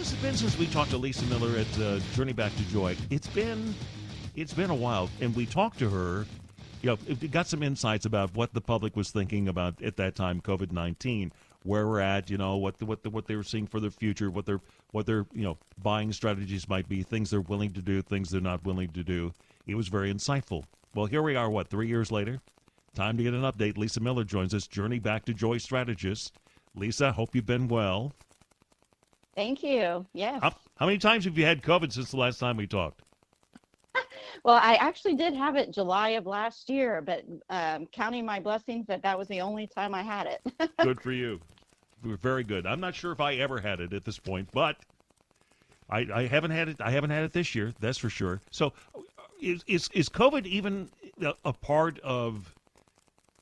has it been since we talked to Lisa Miller at Journey Back to Joy? It's been a while, and we talked to her. Got some insights about what the public was thinking about at that time, COVID-19, where we're at, what they were seeing for the future, what their buying strategies might be, things they're willing to do, things they're not willing to do. It was very insightful. Well, here we are, 3 years later? Time to get an update. Lisa Miller joins us, Journey Back to Joy strategist. Lisa, hope you've been well. Thank you. Yes. How many times have you had COVID since the last time we talked? Well, I actually did have it July of last year, but counting my blessings that was the only time I had it. Good for you. Very good. I'm not sure if I ever had it at this point, but I haven't had it. I haven't had it this year. That's for sure. So, is COVID even a part of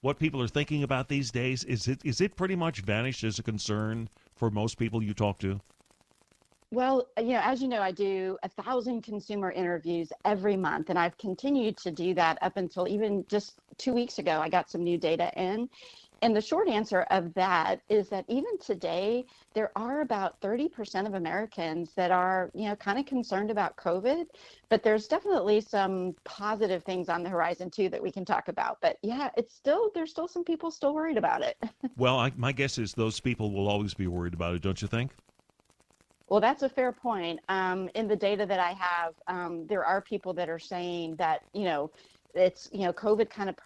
what people are thinking about these days? Is it pretty much vanished as a concern for most people you talk to? Well, as you know, I do 1,000 consumer interviews every month, and I've continued to do that up until even just 2 weeks ago. I got some new data in. And the short answer of that is that even today, there are about 30% of Americans that are, kind of concerned about COVID. But there's definitely some positive things on the horizon, too, that we can talk about. But yeah, there's still some people still worried about it. Well, my guess is those people will always be worried about it, don't you think? Well, that's a fair point. In the data that I have, there are people that are saying that, it's, COVID kind of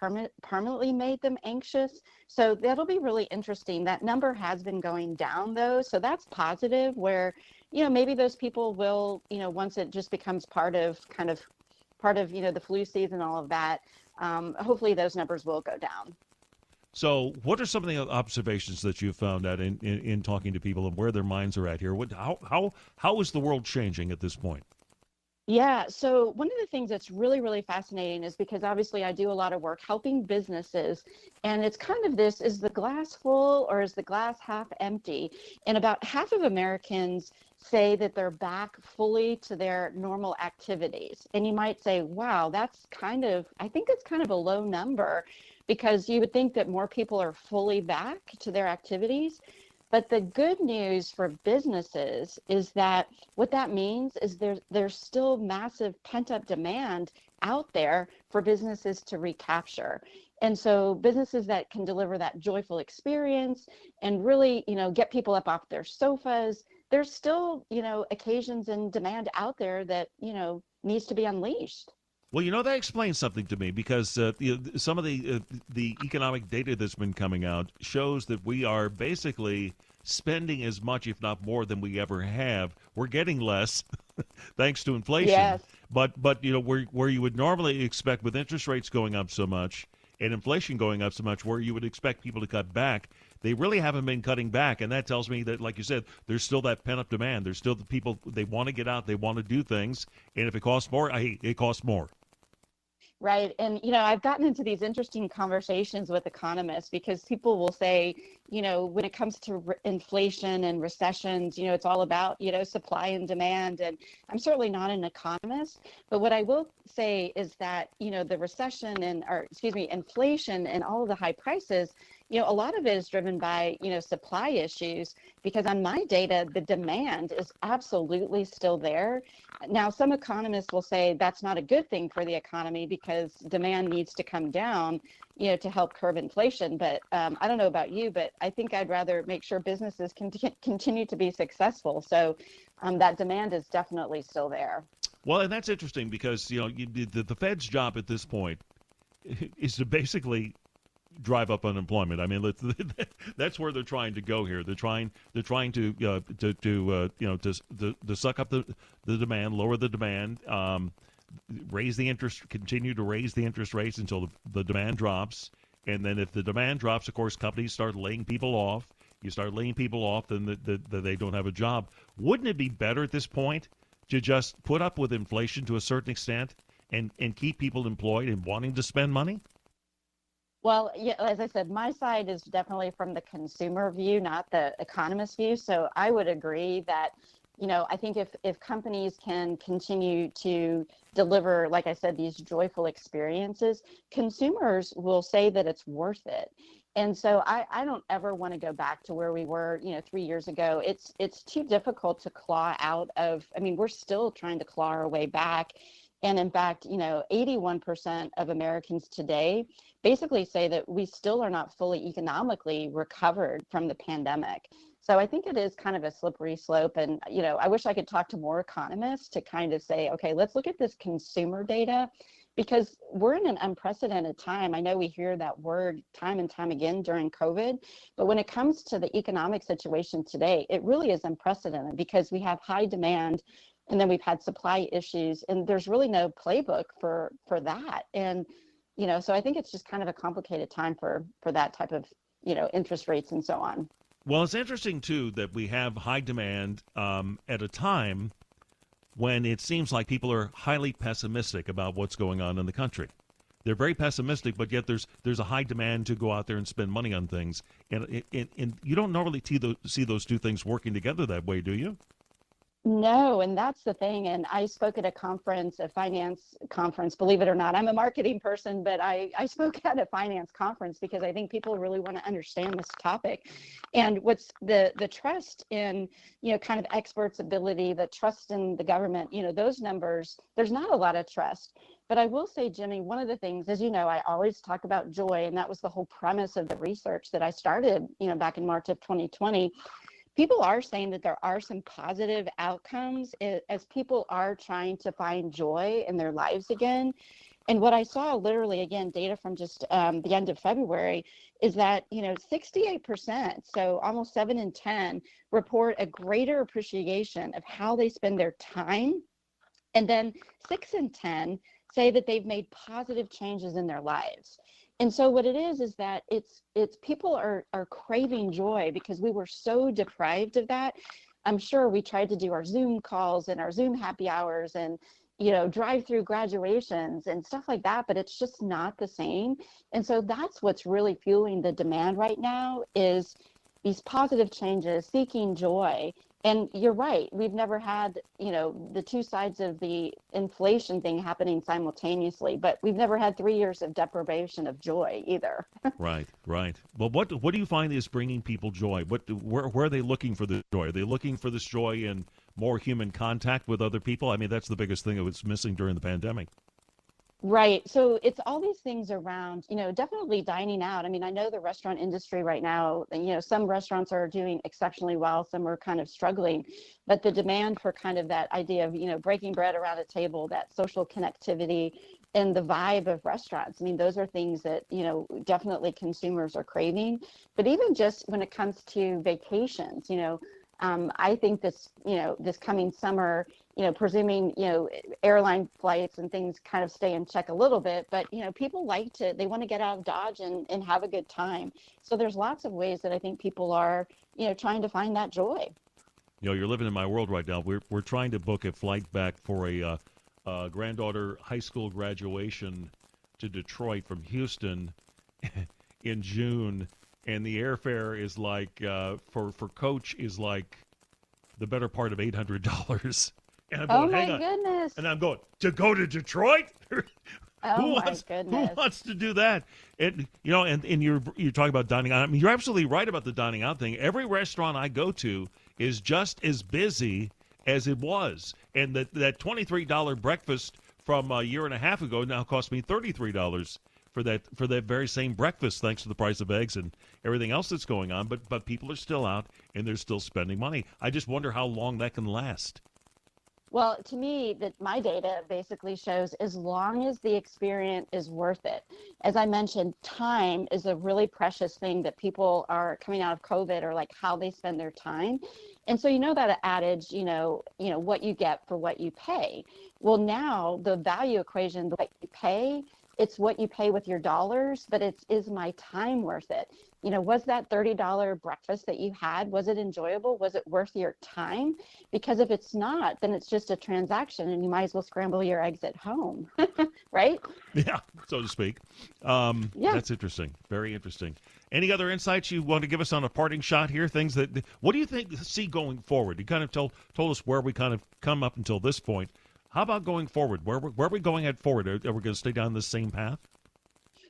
permanently made them anxious. So that'll be really interesting. That number has been going down, though. So that's positive where, maybe those people will, once it just becomes part of, the flu season, all of that, hopefully those numbers will go down. So what are some of the observations that you've found out in talking to people and where their minds are at here? How is the world changing at this point? Yeah, so one of the things that's really, really fascinating is because obviously I do a lot of work helping businesses, and it's kind of this, is the glass full or is the glass half empty? And about half of Americans say that they're back fully to their normal activities. And you might say, wow, I think it's kind of a low number, because you would think that more people are fully back to their activities. But the good news for businesses is that what that means is there's still massive pent-up demand out there for businesses to recapture. And so businesses that can deliver that joyful experience and really, get people up off their sofas, there's still, occasions and demand out there that, needs to be unleashed. Well, that explains something to me, because some of the economic data that's been coming out shows that we are basically spending as much, if not more, than we ever have. We're getting less thanks to inflation. Yes. But where you would normally expect, with interest rates going up so much and inflation going up so much, where you would expect people to cut back, they really haven't been cutting back. And that tells me that, like you said, there's still that pent-up demand. There's still the people, they want to get out, they want to do things. And if it costs more, it costs more. Right. And, I've gotten into these interesting conversations with economists, because people will say, when it comes to inflation and recessions, it's all about, supply and demand. And I'm certainly not an economist, but what I will say is that, the recession inflation and all of the high prices, a lot of it is driven by, supply issues, because on my data, the demand is absolutely still there. Now, some economists will say that's not a good thing for the economy because demand needs to come down, to help curb inflation. But I don't know about you, but I think I'd rather make sure businesses can continue to be successful. So that demand is definitely still there. Well, and that's interesting because, the Fed's job at this point is to basically drive up unemployment. I mean, that's where they're trying to go here. They're trying to suck up the demand, lower the demand, raise the interest, continue to raise the interest rates until the demand drops. And then if the demand drops, of course, companies start laying people off. You start laying people off, then they don't have a job. Wouldn't it be better at this point to just put up with inflation to a certain extent and keep people employed and wanting to spend money? Well, yeah, as I said, my side is definitely from the consumer view, not the economist view. So I would agree that, I think if companies can continue to deliver, like I said, these joyful experiences, consumers will say that it's worth it. And so I don't ever want to go back to where we were, 3 years ago. It's too difficult to claw out of. I mean, we're still trying to claw our way back. And in fact, 81% of Americans today basically say that we still are not fully economically recovered from the pandemic. So I think it is kind of a slippery slope. And, I wish I could talk to more economists to kind of say, okay, let's look at this consumer data, because we're in an unprecedented time. I know we hear that word time and time again during COVID, but when it comes to the economic situation today, it really is unprecedented because we have high demand, and then we've had supply issues, and there's really no playbook for that. And, so I think it's just kind of a complicated time for that type of, interest rates and so on. Well, it's interesting, too, that we have high demand at a time when it seems like people are highly pessimistic about what's going on in the country. They're very pessimistic, but yet there's a high demand to go out there and spend money on things. And you don't normally see those two things working together that way, do you? No, and that's the thing. And I spoke at a conference, a finance conference, believe it or not. I'm a marketing person, but I spoke at a finance conference because I think people really want to understand this topic. And what's the trust in, kind of experts' ability, the trust in the government, those numbers, there's not a lot of trust. But I will say, Jimmy, one of the things, as you know, I always talk about joy, and that was the whole premise of the research that I started, back in March of 2020. People are saying that there are some positive outcomes as people are trying to find joy in their lives again. And what I saw, literally, again, data from just the end of February, is that, 68%, so almost 7 in 10, report a greater appreciation of how they spend their time. And then 6 in 10 say that they've made positive changes in their lives. And so what it is that it's people are craving joy because we were so deprived of that. I'm sure we tried to do our Zoom calls and our Zoom happy hours and, drive-through graduations and stuff like that, but it's just not the same. And so that's what's really fueling the demand right now is these positive changes, seeking joy. And you're right, we've never had, the two sides of the inflation thing happening simultaneously, but we've never had 3 years of deprivation of joy either. Right. Well, what do you find is bringing people joy? Where are they looking for the joy? Are they looking for this joy in more human contact with other people? I mean, that's the biggest thing that was missing during the pandemic. Right. So it's all these things around, definitely dining out. I mean, I know the restaurant industry right now, some restaurants are doing exceptionally well, some are kind of struggling, but the demand for kind of that idea of, breaking bread around a table, that social connectivity and the vibe of restaurants. I mean, those are things that, definitely consumers are craving. But even just when it comes to vacations, I think this coming summer, presuming, airline flights and things kind of stay in check a little bit, but, people they want to get out of Dodge and have a good time. So there's lots of ways that I think people are, trying to find that joy. You're living in my world right now. We're trying to book a flight back for a granddaughter high school graduation to Detroit from Houston in June. And the airfare is like, for coach is like the better part of $800. And I'm going, oh my goodness. And I'm going, to go to Detroit? Oh my goodness. Who wants to do that? And and you're talking about dining out. I mean, you're absolutely right about the dining out thing. Every restaurant I go to is just as busy as it was. And that $23 breakfast from a year and a half ago now cost me $33 for that very same breakfast, thanks to the price of eggs and everything else that's going on. But people are still out and they're still spending money. I just wonder how long that can last. Well, to me, that my data basically shows as long as the experience is worth it. As I mentioned, time is a really precious thing that people are coming out of COVID, or like how they spend their time. And so that adage, what you get for what you pay. Well, now the value equation, the what you pay, it's what you pay with your dollars, but is my time worth it? Was that $30 breakfast that you had, was it enjoyable? Was it worth your time? Because if it's not, then it's just a transaction and you might as well scramble your eggs at home, right? Yeah, so to speak. Yeah. That's interesting. Very interesting. Any other insights you want to give us on a parting shot here? What do you see going forward? You kind of told us where we kind of come up until this point. How about going forward? Where are we going forward? Are we going to stay down this same path?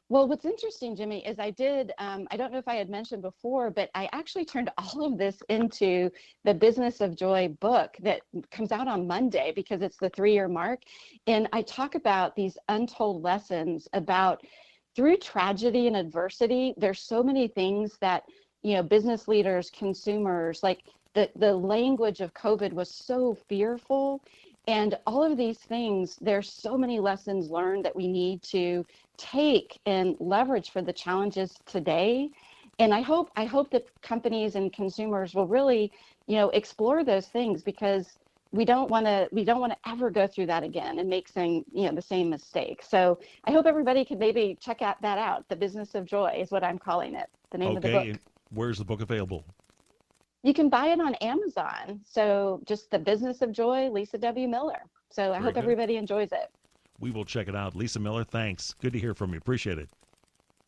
Well, what's interesting, Jimmy, is I don't know if I had mentioned before, but I actually turned all of this into the Business of Joy book that comes out on Monday because it's the 3-year mark. And I talk about these untold lessons about through tragedy and adversity, there's so many things that, business leaders, consumers, like the language of COVID was so fearful. And all of these things, there's so many lessons learned that we need to take and leverage for the challenges today. And I hope that companies and consumers will really, explore those things because we don't want to ever go through that again and make the same mistake. So I hope everybody can maybe check that out. The Business of Joy is what I'm calling it. The name of the book. Okay, where's the book available? You can buy it on Amazon. So just The Business of Joy, Lisa W. Miller. So I hope good. everybody enjoys it. We will check it out. Lisa Miller, thanks. Good to hear from you. Appreciate it.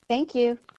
Thank you.